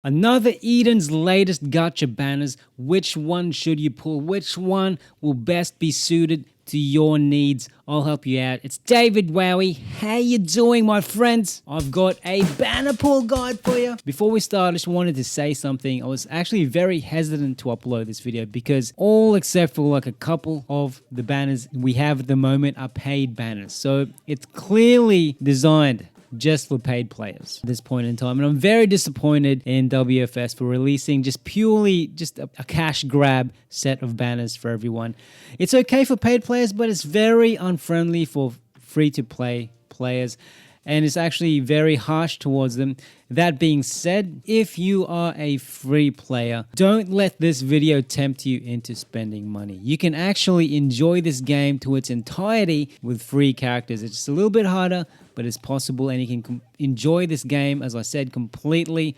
Another Eden's latest gacha banners. Which one should you pull? Which one will best be suited to your needs? I'll help you out. It's David Wowee. How you doing, my friends? I've got a banner pull guide for you. Before we start, I just wanted to say something. I was actually very hesitant to upload this video because all except for like a couple of the banners we have at the moment are paid banners. So it's clearly designed just for paid players at this point in time, and I'm very disappointed in WFS for releasing just purely a cash grab set of banners for everyone. It's okay for paid players, but it's very unfriendly for free-to-play players, and it's actually very harsh towards them. That being said, if you are a free player, don't let this video tempt you into spending money. You can actually enjoy this game to its entirety with free characters. It's just a little bit harder, but it's possible, and you can enjoy this game, as I said, completely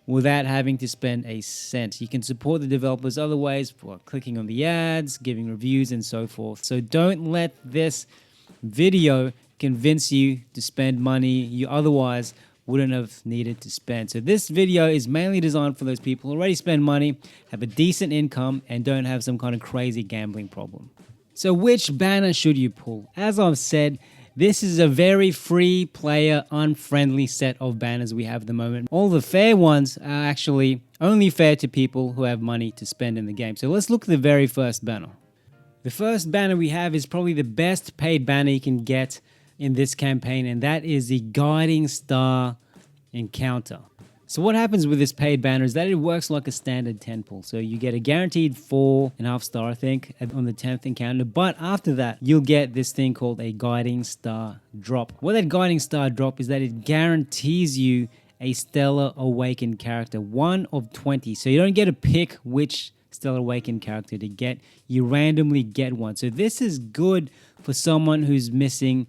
without having to spend a cent. You can support the developers other ways, for clicking on the ads, giving reviews, and so forth. So don't let this video convince you to spend money you otherwise wouldn't have needed to spend. So this video is mainly designed for those people who already spend money, have a decent income, and don't have some kind of crazy gambling problem. So which banner should you pull? As I've said, this is a very free player, unfriendly set of banners we have at the moment. All the fair ones are actually only fair to people who have money to spend in the game. So let's look at the very first banner. The first banner we have is probably the best paid banner you can get in this campaign, and that is the Guiding Star Encounter. So what happens with this paid banner is that it works like a standard 10 pull. So you get a guaranteed 4.5 star, I think, on the 10th encounter. But after that, you'll get this thing called a Guiding Star Drop. What that Guiding Star Drop is that it guarantees you a Stella Awakened character, 1 of 20. So you don't get to pick which Stella Awakened character to get. You randomly get one. So this is good for someone who's missing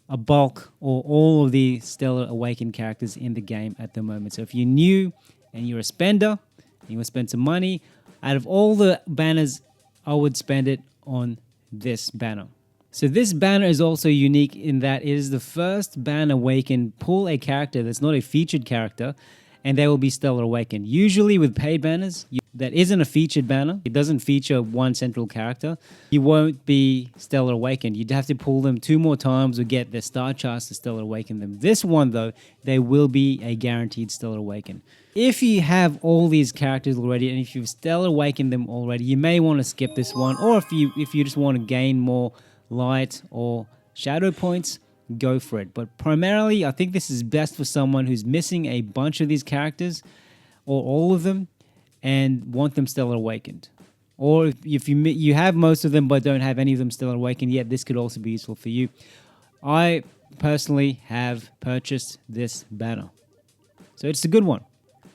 a bulk or all of the Stella Awakened characters in the game at the moment. So if you're new and you're a spender, and you want to spend some money, out of all the banners, I would spend it on this banner. So this banner is also unique in that it is the first banner where you can pull a character that's not a featured character, and they will be Stella Awakened. Usually with paid banners, that isn't a featured banner, it doesn't feature one central character, you won't be Stella Awakened. You'd have to pull them 2 more times or get their star charts to Stella Awaken them. This one though, they will be a guaranteed Stella Awaken. If you have all these characters already, and if you've Stella Awakened them already, you may want to skip this one, or if you just want to gain more light or shadow points, go for it. But primarily, I think this is best for someone who's missing a bunch of these characters, or all of them, and want them Stella Awakened. Or if you have most of them but don't have any of them Stella Awakened yet, this could also be useful for you. I personally have purchased this banner, so it's a good one.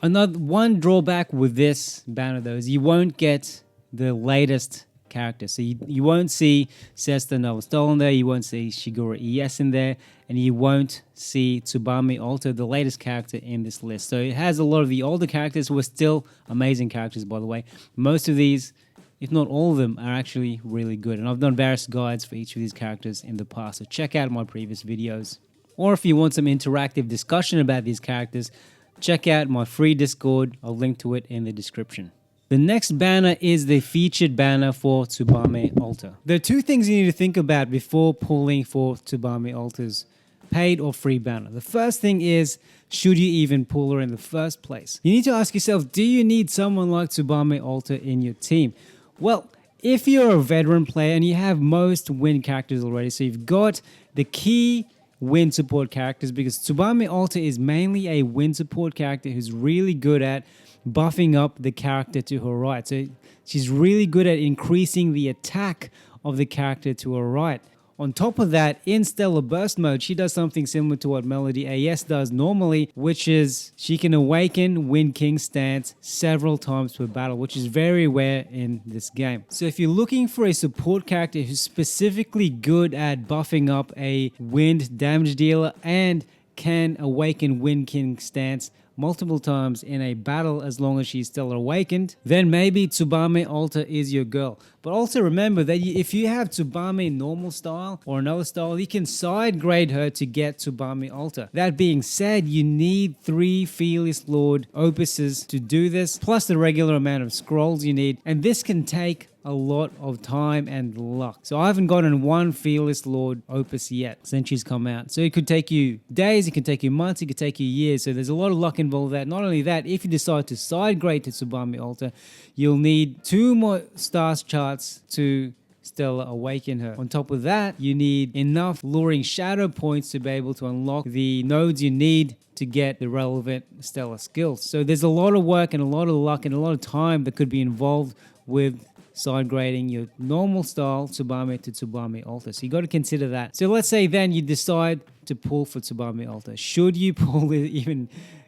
Another one drawback with this banner though is you won't get the latest character. So you won't see Sesta Novastol in there, you won't see Shigura ES in there, and you won't see Tubame Alter, the latest character in this list. So it has a lot of the older characters who are still amazing characters, by the way. Most of these, if not all of them, are actually really good. And I've done various guides for each of these characters in the past, so check out my previous videos. Or if you want some interactive discussion about these characters, check out my free Discord. I'll link to it in the description. The next banner is the featured banner for Tubame Alter. There are 2 things you need to think about before pulling for Tubame Alter's paid or free banner. The first thing is, should you even pull her in the first place? You need to ask yourself, do you need someone like Tubame Alter in your team? Well, if you're a veteran player and you have most win characters already, so you've got the key win support characters, because Tubame Alter is mainly a win support character who's really good at buffing up the character to her right. So she's really good at increasing the attack of the character to her right. On top of that, in Stellar Burst mode, she does something similar to what Melody AS does normally, which is she can awaken Wind King's stance several times per battle, which is very rare in this game. So if you're looking for a support character who's specifically good at buffing up a wind damage dealer and can awaken Wind King's stance multiple times in a battle as long as she's still awakened, then maybe Tubame Alter is your girl. But also remember that if you have Tubame normal style or another style, you can side grade her to get Tubame Alter. That being said, you need 3 Fearless Lord opuses to do this, plus the regular amount of scrolls you need, and this can take a lot of time and luck. So I haven't gotten 1 Fearless Lord opus yet since she's come out. So it could take you days, it could take you months, it could take you years. So there's a lot of luck involved with that. Not only that, if you decide to side grade to Tubame Alter, you'll need 2 more stars charts to Stella awaken her. On top of that, you need enough luring shadow points to be able to unlock the nodes you need to get the relevant Stella skills. So there's a lot of work and a lot of luck and a lot of time that could be involved with side grading your normal style Tubame to Tubame Alter. So you got to consider that. So let's say then you decide to pull for Tubame Alter. Should you pull it,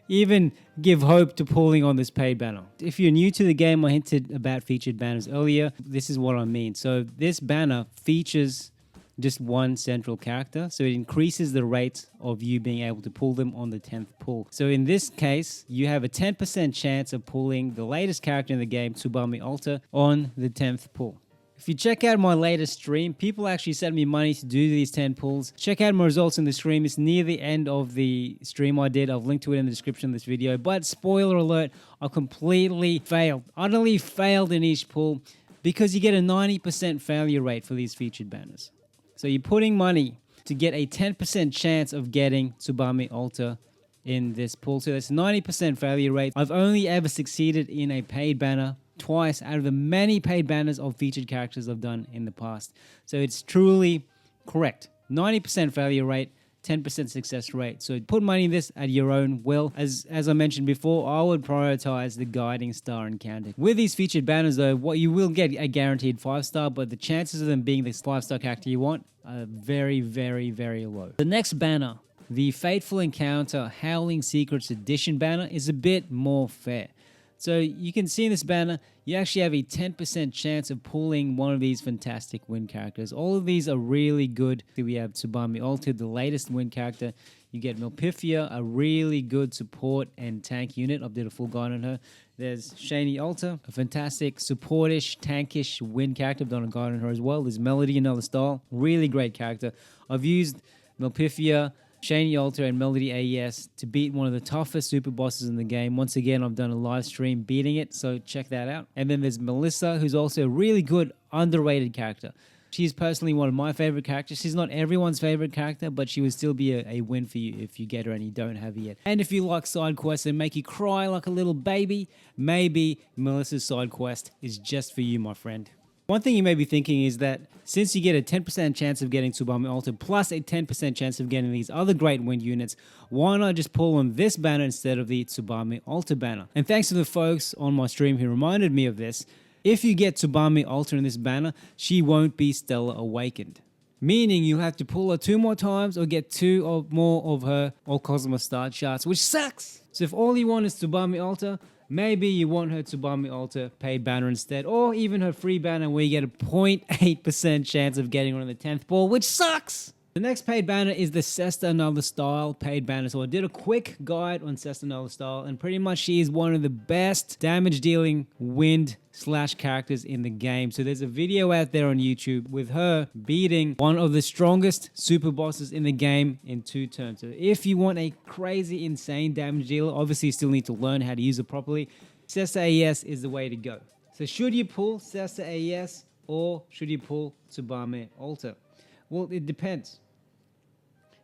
even give hope to pulling on this paid banner? If you're new to the game, I hinted about featured banners earlier. This is what I mean. So this banner features just 1 central character, so it increases the rate of you being able to pull them on the 10th pull. So in this case, you have a 10% chance of pulling the latest character in the game, Tubame Alter, on the 10th pull. If you check out my latest stream, people actually sent me money to do these 10 pulls. Check out my results in the stream. It's near the end of the stream I did. I've linked to it in the description of this video. But spoiler alert, I completely failed. Utterly failed in each pull because you get a 90% failure rate for these featured banners. So you're putting money to get a 10% chance of getting Tubame Alter in this pull. So that's a 90% failure rate. I've only ever succeeded in a paid banner twice out of the many paid banners of featured characters I've done in the past. So it's truly correct. 90% failure rate, 10% success rate. So put money in this at your own will. As I mentioned before, I would prioritize the guiding star encounter. With these featured banners though, what you will get a guaranteed 5-star, but the chances of them being the 5-star character you want are very, very, very low. The next banner, the Fateful Encounter Howling Secrets Edition banner, is a bit more fair. So you can see in this banner, you actually have a 10% chance of pulling one of these fantastic win characters. All of these are really good. We have Tubame Alter, the latest win character. You get Milpifia, a really good support and tank unit. I did a full guide on her. There's Shani Alter, a fantastic supportish, tankish win character. I've done a guide on her as well. There's Melody, another style. Really great character. I've used Milpifia, Shani Alter, and Melody AES to beat one of the toughest super bosses in the game. Once again, I've done a live stream beating it, so check that out. And then there's Melissa, who's also a really good, underrated character. She's personally one of my favorite characters. She's not everyone's favorite character, but she would still be a win for you if you get her and you don't have her yet. And if you like side quests and make you cry like a little baby, maybe Melissa's side quest is just for you, my friend. One thing you may be thinking is that since you get a 10% chance of getting Tubame Alter plus a 10% chance of getting these other great wind units, why not just pull on this banner instead of the Tubame Alter banner? And thanks to the folks on my stream who reminded me of this, if you get Tubame Alter in this banner, she won't be Stella awakened. Meaning you'll have to pull her 2 more times or get 2 or more of her All Cosmos Star charts, which sucks! So if all you want is Tubame Alter, maybe you want her Tubame Alter paid banner instead, or even her free banner where you get a 0.8% chance of getting her on the 10th ball, which sucks! The next paid banner is the Sesta Another Style paid banner. So I did a quick guide on Sesta Another Style, and pretty much she is one of the best damage dealing wind / characters in the game. So there's a video out there on YouTube with her beating one of the strongest super bosses in the game in 2 turns. So if you want a crazy, insane damage dealer, obviously you still need to learn how to use it properly. Sesta AES is the way to go. So should you pull Sesta AES or should you pull Tubame Alter? Well, it depends.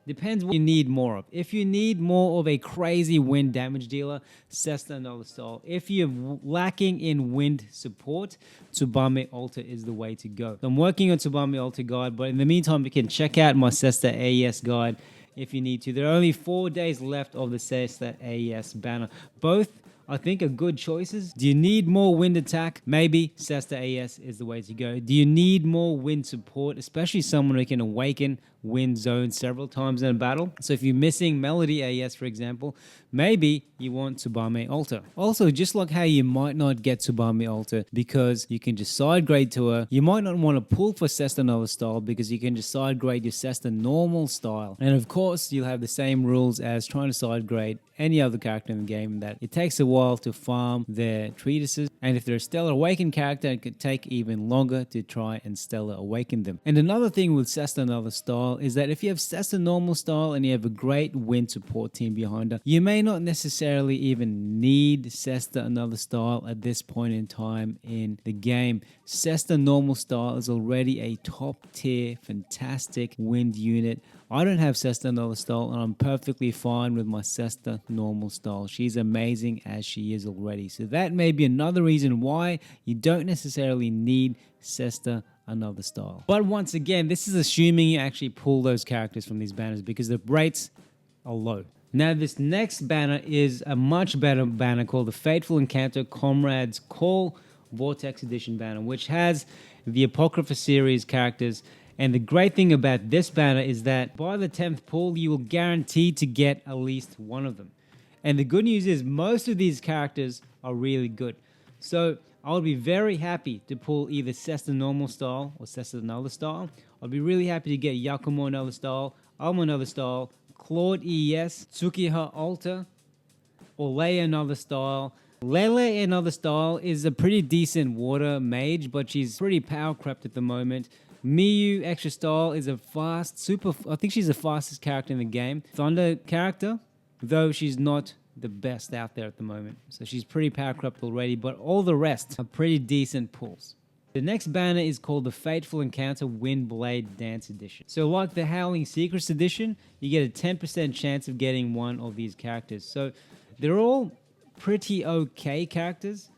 Depends what you need more of. If you need more of a crazy wind damage dealer, Sesta Another Style. If you're lacking in wind support, Tubame Alter is the way to go. So I'm working on Tubame Alter guide, but in the meantime, you can check out my Sesta AES guide if you need to. There are only 4 days left of the Sesta AES banner. Both, I think, are good choices. Do you need more wind attack? Maybe Sesta AES is the way to go. Do you need more wind support, especially someone who can awaken win zones several times in a battle. So if you're missing Melody AS, for example, maybe you want Tubame Alter. Also, just like how you might not get Tubame Alter because you can just side grade to her, you might not want to pull for Cesta Nova style because you can just side grade your Cesta normal style. And of course, you'll have the same rules as trying to side grade any other character in the game, that it takes a while to farm their treatises, and if they're a Stellar Awakened character, it could take even longer to try and Stellar Awaken them. And another thing with Cesta Another style is that if you have Cesta normal style and you have a great win support team behind her, you may not necessarily even need Cesta Another style at this point in time in the game. Cesta normal style is already a top tier, fantastic wind unit. I don't have Cesta Another style, and I'm perfectly fine with my Cesta normal style. She's amazing as she is already. So that may be another reason why you don't necessarily need Cesta Another style. But once again, this is assuming you actually pull those characters from these banners because the rates are low. Now, this next banner is a much better banner called the Fateful Encounter Comrades Call Vortex Edition banner, which has the Apocrypha series characters. And the great thing about this banner is that by the 10th pull, you will guarantee to get at least one of them. And the good news is most of these characters are really good. So I would be very happy to pull either Cesta Normal Style or Cesta Another Style. I'd be really happy to get Yakumo Another Style, Alma Another Style, Claude ES, Tsukiha Alter, or Leia Another Style. Lele Another Style is a pretty decent water mage, but she's pretty power crept at the moment. Miyu Extra Style is a fast, I think she's the fastest character in the game. Thunder character, though she's not the best out there at the moment. So she's pretty power crept already, but all the rest are pretty decent pulls. The next banner is called the Fateful Encounter Windblade Dance Edition. So like the Howling Secrets Edition, you get a 10% chance of getting one of these characters. So they're all pretty okay characters,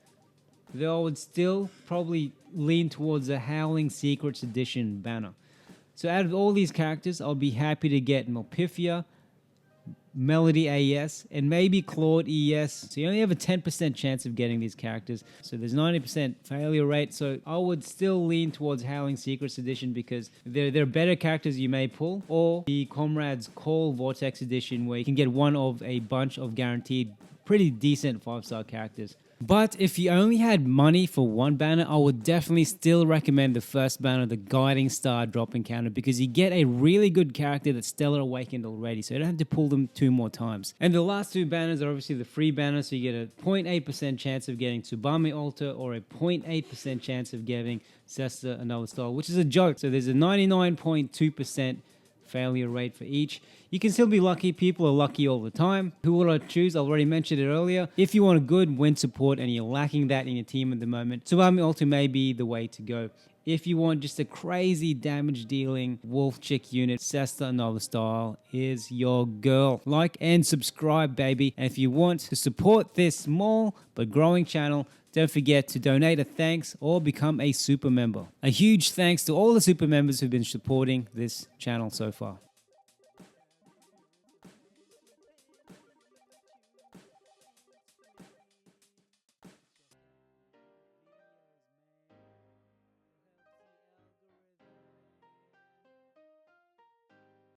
though I would still probably lean towards the Howling Secrets Edition banner. So out of all these characters, I'll be happy to get Melpifia, Melody AS, and maybe Claude ES. So you only have a 10% chance of getting these characters. So there's 90% failure rate. So I would still lean towards Howling Secrets Edition because they're better characters you may pull, or the Comrades Call Vortex Edition where you can get one of a bunch of guaranteed pretty decent 5-star characters. But if you only had money for one banner, I would definitely still recommend the first banner, the Guiding Star Drop Encounter, because you get a really good character that's Stellar Awakened already, so you don't have to pull them 2 more times. And the last 2 banners are obviously the free banners, so you get a 0.8% chance of getting Tubame Alter or a 0.8% chance of getting Cesta Another Style, which is a joke. So there's a 99.2% failure rate for each. You can still be lucky. People are lucky all the time. Who will I choose? I already mentioned it earlier. If you want a good win support and you're lacking that in your team at the moment, Tubame Alter may be the way to go. If you want just a crazy damage dealing wolf chick unit, Cesta Another Style is your girl. Like and subscribe, baby. And if you want to support this small but growing channel, don't forget to donate a thanks or become a super member. A huge thanks to all the super members who've been supporting this channel so far.